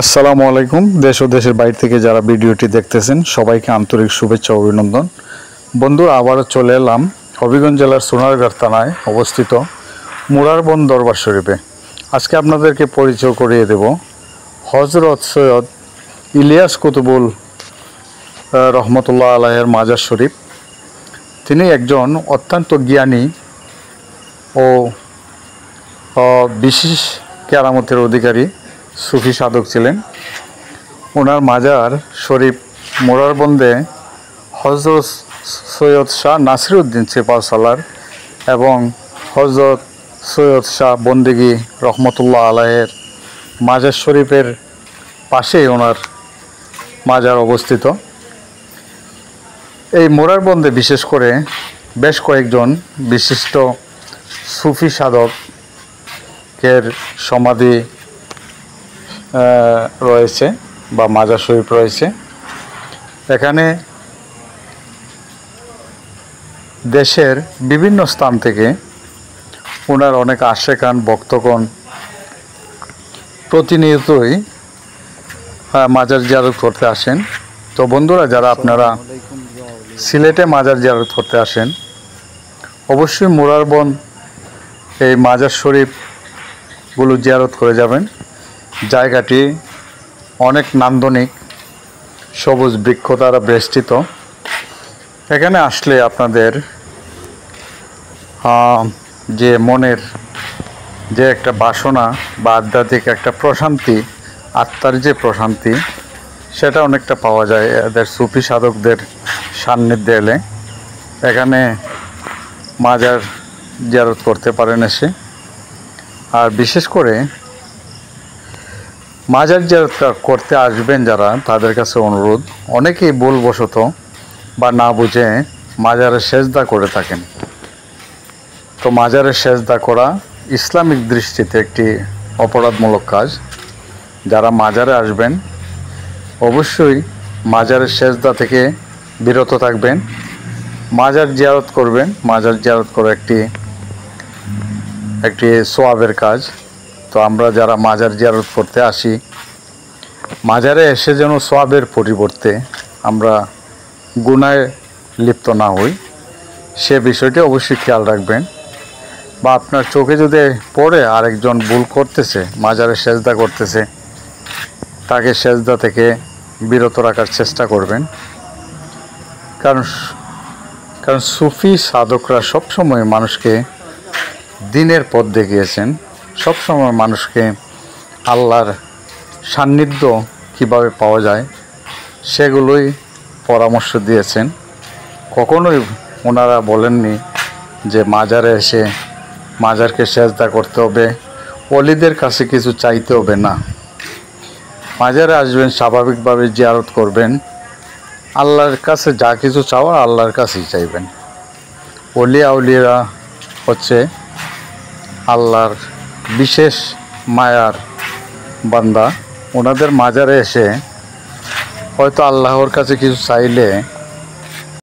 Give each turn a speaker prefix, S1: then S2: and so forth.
S1: আসসালামু আলাইকুম। দেশ ও দেশের বাইরে থেকে যারা ভিডিওটি দেখতেছেন সবাইকে আন্তরিক শুভেচ্ছা ও অভিনন্দন। বন্ধুরা, আবারও চলে এলাম হবিগঞ্জ জেলার সোনারগাঁও থানায় অবস্থিত মুরারবন দরবার শরীফে। আজকে আপনাদেরকে পরিচয় করিয়ে দেব হজরত সৈয়দ ইলিয়াস কুতুবুল রহমতুল্লাহ আলাইহির মাজার শরীফ। তিনি একজন অত্যন্ত জ্ঞানী ও বিশেষ কেরামতের অধিকারী সুফি সাধক ছিলেন। ওনার মাজার শরীফ মোরারবন্দে হজরত সৈয়দ শাহ নাসিরউদ্দিন সেপাহসালার এবং হজরত সৈয়দ শাহ বন্দেগী রহমতুল্লাহ আলাইহির মাজার শরীফের পাশেই ওনার মাজার অবস্থিত। এই মোরারবন্দে বিশেষ করে বেশ কয়েকজন বিশিষ্ট সুফি সাধকের সমাধি রয়েছে বা মাজার শরীফ রয়েছে। এখানে দেশের বিভিন্ন স্থান থেকে ওনার অনেক আশেকান ভক্তগণ প্রতিনিয়তই মাজার জিয়ারত করতে আসেন। তো বন্ধুরা, যারা আপনারা সিলেটে মাজার জিয়ারত করতে আসেন অবশ্যই মুরারবন এই মাজার শরীফগুলো জিয়ারত করে যাবেন। জায়গাটি অনেক নান্দনিক, সবুজ বৃক্ষ দ্বারা বেষ্টিত। এখানে আসলে আপনাদের যে মনের যে একটা বাসনা বা আধ্যাত্মিক একটা প্রশান্তি, আত্মার যে প্রশান্তি, সেটা অনেকটা পাওয়া যায় এদের সুফি সাধকদের সান্নিধ্যে এলে। এখানে মাজার জিয়ারত করতে পারেন এসে। আর বিশেষ করে মাজার জিয়ারত করতে আসবেন যারা, তাদের কাছে অনুরোধ, অনেকেই ভুলবশত বা না বুঝে মাজারে সেজদা করে থাকেন। তো মাজারে সেজদা করা ইসলামিক দৃষ্টিতে একটি অপরাধমূলক কাজ। যারা মাজারে আসবেন অবশ্যই মাজারের সেজদা থেকে বিরত থাকবেন, মাজার জিয়ারত করবেন। মাজার জিয়ারত করা একটি সোয়াবের কাজ। তো আমরা যারা মাজার জিয়ারত করতে আসি, মাজারে এসে যেন সোয়াবের পরিবর্তে আমরা গুনাহে লিপ্ত না হই, সে বিষয়টি অবশ্যই খেয়াল রাখবেন। বা আপনার চোখে যদি পড়ে আরেকজন ভুল করতেছে, মাজারে সেজদা করতেছে, তাকে সেজদা থেকে বিরত রাখার চেষ্টা করবেন। কারণ সুফি সাধকরা সবসময় মানুষকে দিনের পথ দেখিয়েছেন, সবসময় মানুষকে আল্লাহর সান্নিধ্য কিভাবে পাওয়া যায় সেগুলোই পরামর্শ দিয়েছেন। কখনোই ওনারা বলেননি যে মাজারে এসে মাজারকে সেজদা করতে হবে, ওলিদের কাছে কিছু চাইতে হবে না। মাজারে আসবেন, স্বাভাবিকভাবে জিয়ারত করবেন, আল্লাহর কাছে যা কিছু চাওয়া আল্লাহর কাছেই চাইবেন। আউলিয়া হচ্ছে আল্লাহর বিশেষ মায়ার বান্দা। ওনাদের মাজারে এসে হয়তো আল্লাহর কাছে কিছু চাইলে